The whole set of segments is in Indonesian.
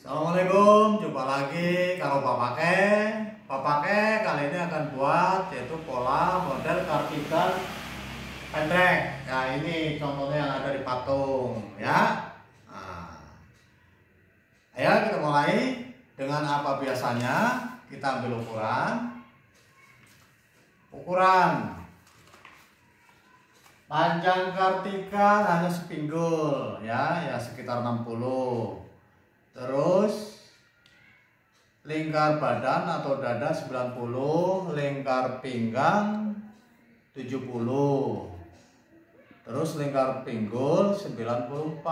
Assalamualaikum, jumpa lagi kalau Pak Pakai kali ini akan buat yaitu pola model kardigan pendek. Ya ini contohnya yang ada di patung ya. Nah, ayo kita mulai dengan apa biasanya kita ambil ukuran panjang kardigan hanya sepinggul ya sekitar 60. Terus lingkar badan atau dada 90, lingkar pinggang 70. Terus lingkar pinggul 94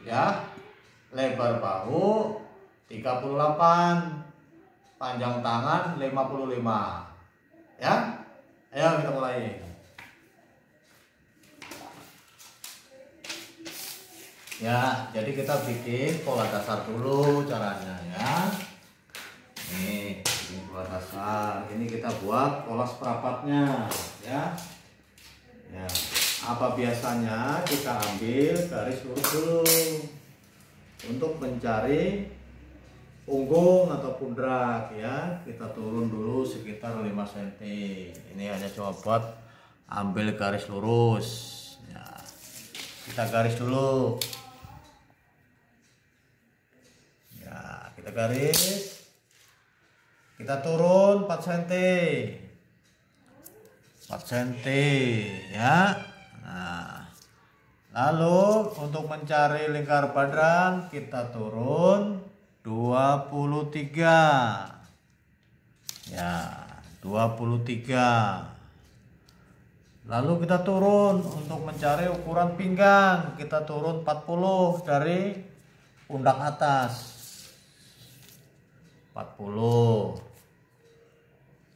ya. Lebar bahu 38, panjang tangan 55. Ya. Ayo kita mulai. Ya, jadi kita bikin pola dasar dulu caranya ya. Nih, ini pola dasar. Ini kita buat pola seperempatnya ya. Ya, apa biasanya kita ambil garis lurus dulu untuk mencari punggung atau pundak ya. Kita turun dulu sekitar 5 cm. Ini hanya cuma buat ambil garis lurus. Ya, kita garis dulu. Kita garis, kita turun 4 cm ya. Nah, lalu untuk mencari lingkar badan kita turun 23 ya, 23. Lalu kita turun untuk mencari ukuran pinggang, kita turun 40 dari pundak atas 40.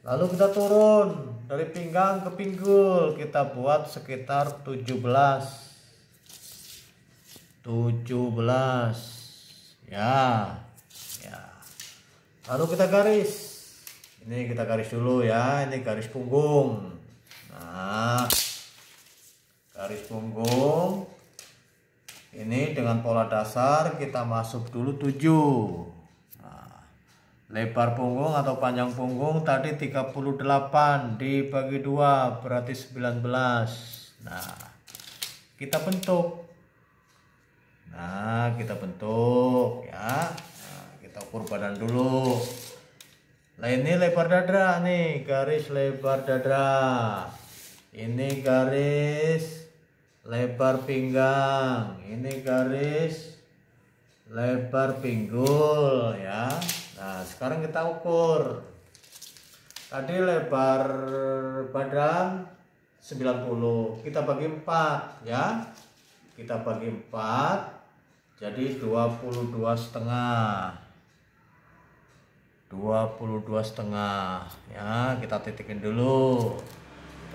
Lalu kita turun dari pinggang ke pinggul, kita buat sekitar 17 ya. Lalu kita garis. Ini kita garis dulu ya, ini garis punggung. Nah, garis punggung ini dengan pola dasar kita masuk dulu 7. Lebar punggung atau panjang punggung tadi 38 dibagi 2 berarti 19. Nah, kita bentuk. Ya. Nah, kita ukur badan dulu. Nah, ini lebar dada nih, garis lebar dada. Ini garis lebar pinggang. Ini garis lebar pinggul ya. Nah, sekarang kita ukur. Tadi lebar badan 90, kita bagi 4 ya. Kita bagi 4 jadi 22,5. 22,5 ya, kita titikin dulu.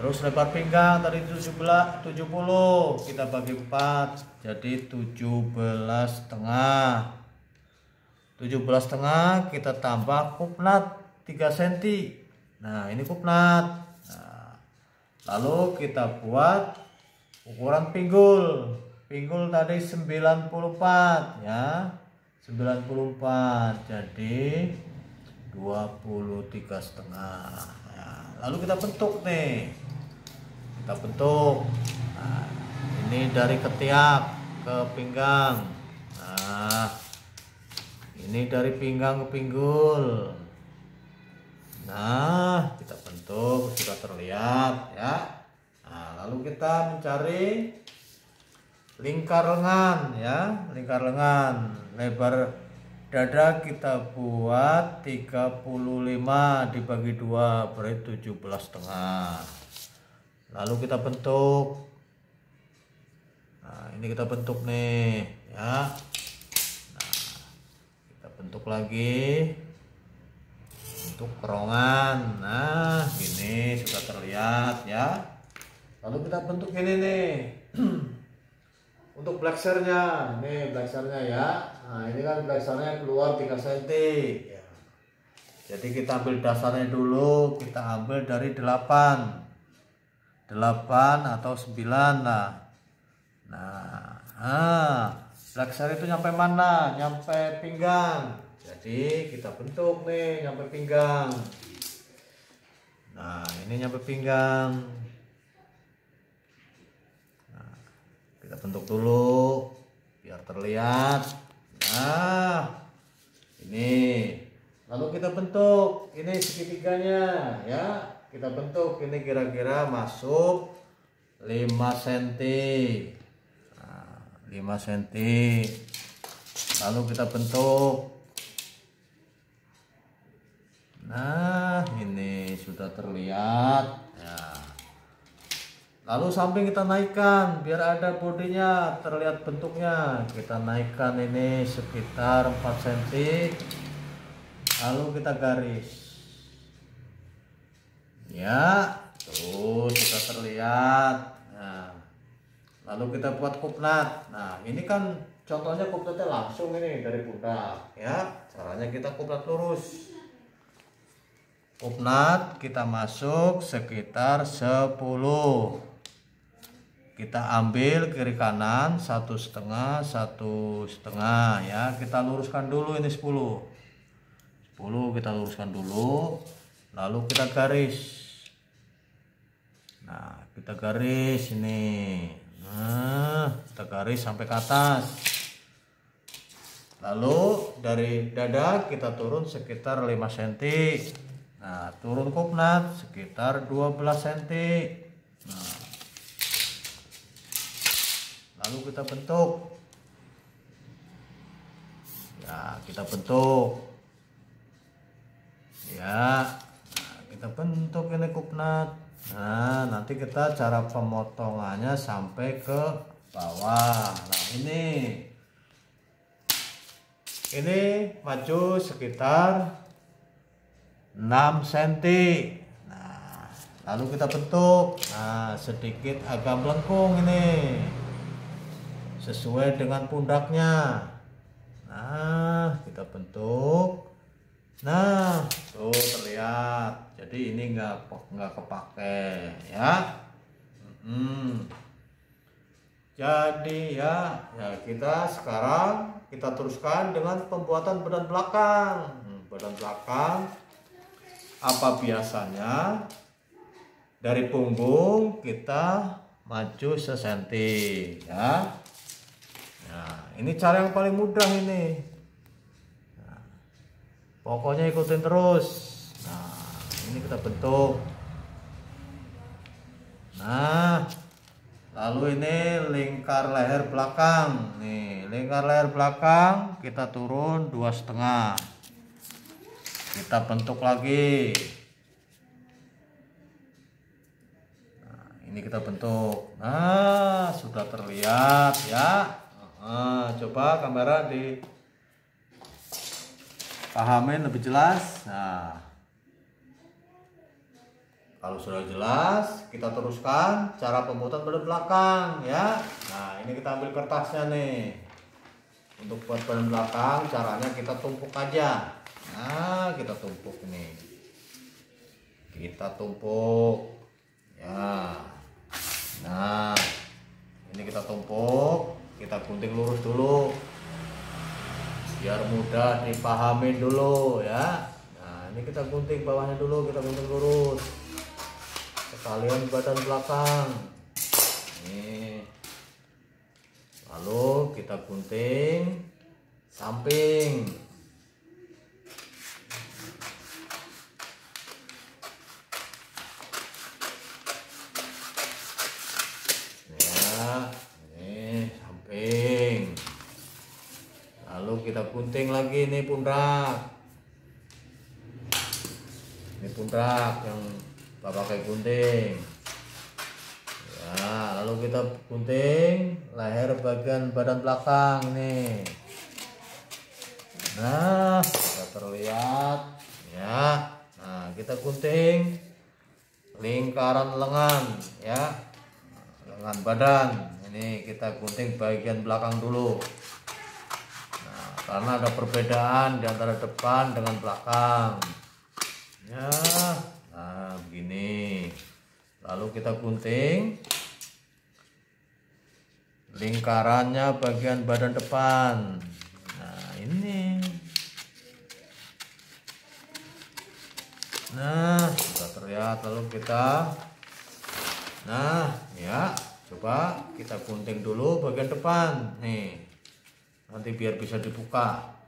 Terus lebar pinggang tadi 70, kita bagi 4 jadi 17,5. 17,5 kita tambah kupnat 3 cm. Nah, ini kupnat. Nah, lalu kita buat ukuran pinggul. Pinggul tadi 94 ya. 94 jadi 23,5 ya. Lalu kita bentuk nih. Kita bentuk. Nah, ini dari ketiak ke pinggang. Nah, ini dari pinggang ke pinggul. Nah, kita bentuk sudah terlihat ya. Nah, lalu kita mencari lingkar lengan ya, lingkar lengan. Lebar dada kita buat 35 dibagi 2 berarti 17,5. Lalu kita bentuk. Nah, ini kita bentuk nih ya. Bentuk lagi untuk kerongkan. Nah, ini sudah terlihat ya. Lalu kita bentuk ini nih. Untuk blacksernya, nih blacksernya ya. Nah, ini kan blacksernya keluar 3 cm ya. Jadi kita ambil dasarnya dulu, kita ambil dari 8 atau 9 lah. Nah, laksar itu nyampe mana? Nyampe pinggang. Jadi kita bentuk nih nyampe pinggang. Nah ini nyampe pinggang. Nah, kita bentuk dulu biar terlihat. Nah ini lalu kita bentuk ini segitiganya ya, kita bentuk ini kira-kira masuk 5 cm. Nah, 5 cm lalu kita bentuk. Nah ini sudah terlihat ya. Lalu samping kita naikkan biar ada bodinya, terlihat bentuknya. Kita naikkan ini sekitar 4 cm. Lalu kita garis. Ya, tuh sudah terlihat. Nah, lalu kita buat kupnat. Nah, ini kan contohnya kupnatnya langsung ini dari pundak ya. Caranya kita kupnat lurus. Kupnat kita masuk sekitar 10. Kita ambil kiri kanan 1,5 1,5 ya, kita luruskan dulu ini 10 kita luruskan dulu, lalu kita garis. Nah kita garis ini, nah kita garis sampai ke atas. Lalu dari dada kita turun sekitar 5 cm. Nah turun kupnat sekitar 12 cm. Nah lalu kita bentuk ya, kita bentuk ya. Nah, kita bentuk ini kupnat. Nah nanti kita cara pemotongannya sampai ke bawah. Nah ini maju sekitar 6 cm. Nah lalu kita bentuk. Nah sedikit agak melengkung ini sesuai dengan pundaknya. Nah kita bentuk. Nah tuh terlihat. Jadi ini nggak kepake ya. Jadi ya kita sekarang kita teruskan dengan pembuatan badan belakang. Badan belakang apa biasanya dari punggung kita maju sesenti ya. Nah, ini cara yang paling mudah ini. Nah, pokoknya ikutin terus. Nah, ini kita bentuk. Nah, lalu ini lingkar leher belakang. Nih, lingkar leher belakang kita turun 2,5. Kita bentuk lagi. Nah, ini kita bentuk. Nah, sudah terlihat ya. Coba kamera dipahamin lebih jelas. Nah kalau sudah jelas kita teruskan cara pembuatan badan belakang ya. Nah ini kita ambil kertasnya nih. Untuk buat badan belakang caranya kita tumpuk aja. Nah kita tumpuk ini, kita tumpuk ya. Nah ini kita tumpuk, kita gunting lurus dulu biar mudah dipahamin dulu ya. Nah ini kita gunting bawahnya dulu, kita gunting lurus sekalian badan belakang nih. Lalu kita gunting samping ya. Ini samping. Lalu kita gunting lagi nih pundak. Ini pundak yang pakai gunting ya. Lalu kita gunting leher bagian badan belakang nih. Nah sudah terlihat ya. Nah kita gunting lingkaran lengan ya, lengan badan. Ini kita gunting bagian belakang dulu. Nah karena ada perbedaan di antara depan dengan belakang ya. Nah begini. Lalu kita gunting lingkarannya bagian badan depan. Nah ini, nah sudah terlihat. Lalu kita, nah ya, coba kita gunting dulu bagian depan nih, nanti biar bisa dibuka.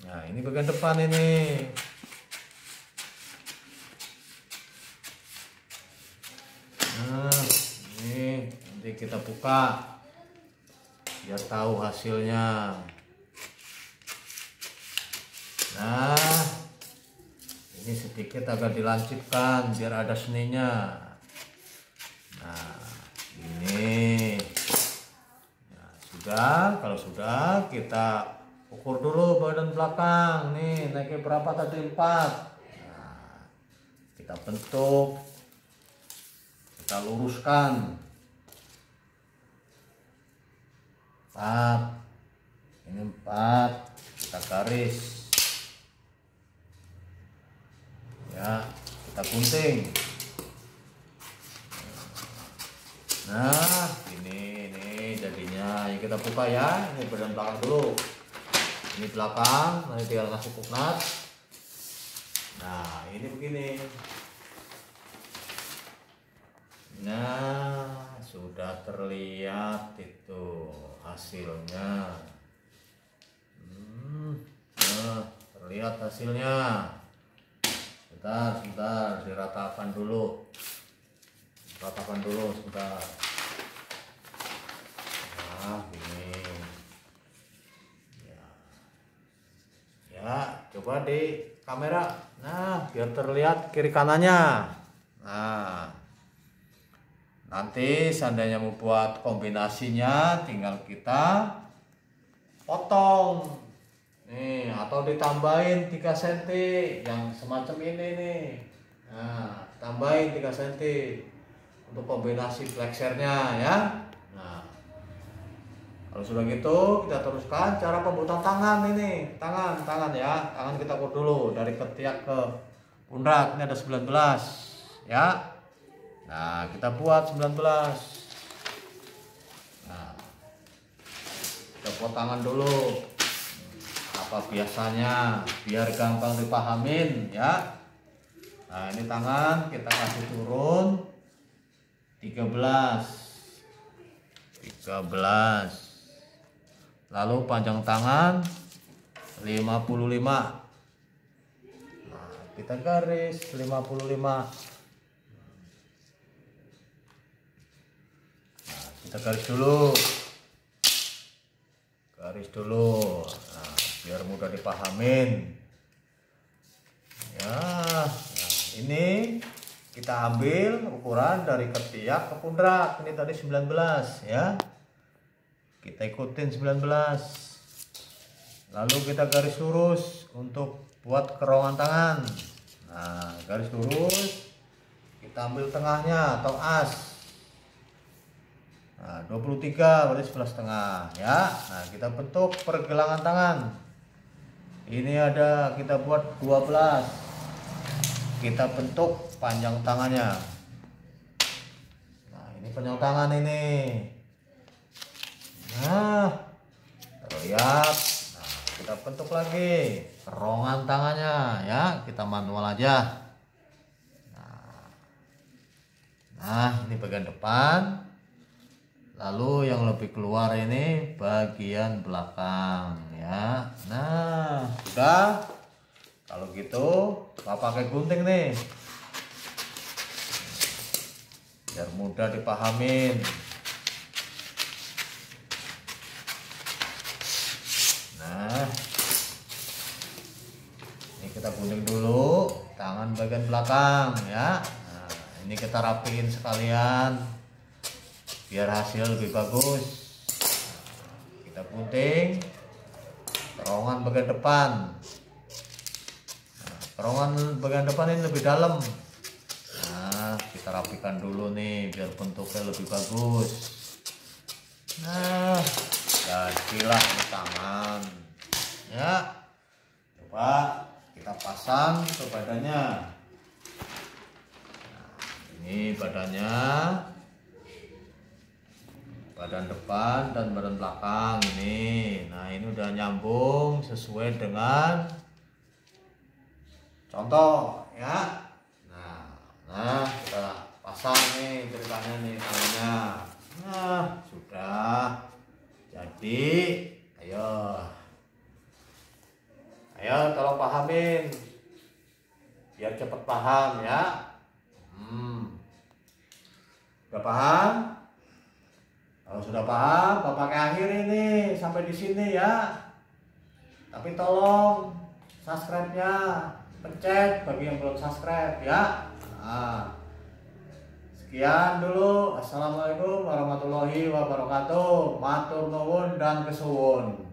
Nah ini bagian depan ini. Nah ini nanti kita buka biar tahu hasilnya. Nah ini sedikit agak dilancipkan biar ada seninya. Nah ini, nah, sudah. Kalau sudah, kita ukur dulu badan belakang nih, naiknya berapa tadi? 4. Nah, kita bentuk, kita luruskan 4. Ini 4, kita garis ya, kita gunting. Nah ini jadinya. Ini kita buka ya. Ini badan belakang dulu, ini belakang, nanti tinggal kasih puknat. Nah ini begini. Nah sudah terlihat itu hasilnya. Nah terlihat hasilnya. Sebentar, diratakan dulu. Ratakan dulu sebentar. Nah ini ya, coba di kamera. Nah biar terlihat kiri kanannya. Nah nanti seandainya mau buat kombinasinya, tinggal kita potong nih, atau ditambahin 3 cm yang semacam ini nih. Nah tambahin 3 cm untuk kombinasi flexernya ya. Nah kalau sudah gitu, kita teruskan cara pembuatan tangan ini. Tangan ya, tangan kita ukur dulu dari ketiak ke pundak. Ini ada 19 ya. Nah kita buat 19. Nah kita buat tangan dulu. Apa biasanya, biar gampang dipahamin ya. Nah ini tangan kita kasih turun 13. Lalu panjang tangan 55. Nah kita garis 55. Nah, kita garis dulu. Nah, biar mudah dipahamin ya. Nah ini kita ambil ukuran dari ketiak ke pundak. Ini tadi 19 ya, kita ikutin 19. Lalu kita garis lurus untuk buat kerongkongan tangan. Nah garis lurus, kita ambil tengahnya atau as. Nah 23 berarti 11,5 ya. Nah kita bentuk pergelangan tangan. Ini ada, kita buat 12. Kita bentuk panjang tangannya. Nah ini panjang tangan ini. Nah terlihat. Nah kita bentuk lagi kerongkongan tangannya ya, kita manual aja. Nah ini bagian depan. Lalu yang lebih keluar ini bagian belakang ya. Nah sudah. Kalau gitu pakai gunting nih biar mudah dipahamin. Nah ini kita gunting dulu tangan bagian belakang ya. Nah ini kita rapiin sekalian biar hasil lebih bagus. Kita gunting kerongkongan bagian depan. Nah, kerongkongan bagian depan ini lebih dalam. Nah kita rapikan dulu nih biar bentuknya lebih bagus. Nah jadilah tangan ya. Coba kita pasang ke badannya. Nah, ini badannya. badan depan dan badan belakang ini. Nah, ini udah nyambung sesuai dengan contoh ya. Nah, kita pasang nih ceritanya nih tangannya. Nah, sudah jadi. Ayo tolong pahamin biar cepet paham ya. Udah paham? Kalau sudah paham, Bapak akhiri nih sampai di sini ya. Tapi tolong subscribe-nya, pencet bagi yang belum subscribe ya. Nah, sekian dulu. Assalamualaikum warahmatullahi wabarakatuh. Matur nuwun dan kesuwun.